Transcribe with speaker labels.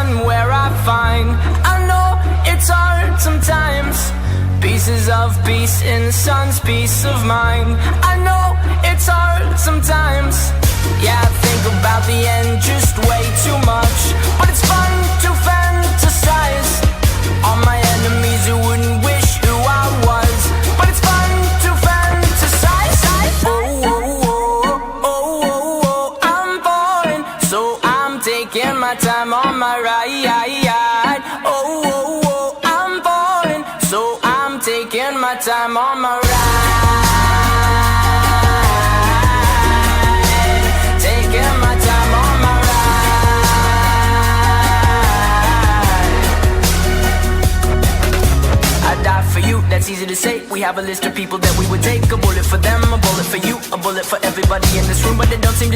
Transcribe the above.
Speaker 1: one where I find, I know it's hard sometimes, pieces of peace in the sun's peace of mind. I know it's hard sometimes, yeah, I think about the end just way too much, but it's fun to fantasize on my enemies who wouldn't wish who I was, but it's fun to fantasize. Oh, oh, oh, oh, oh, oh, I'm falling, so I'm taking my time on my ride. Oh, oh, oh, I'm falling, so I'm taking my time on my ride. Taking my time on my ride. I die for you, that's easy to say. We have a list of people that we would take. A bullet for them, a bullet for you, a bullet for everybody in this room, but they don't seem to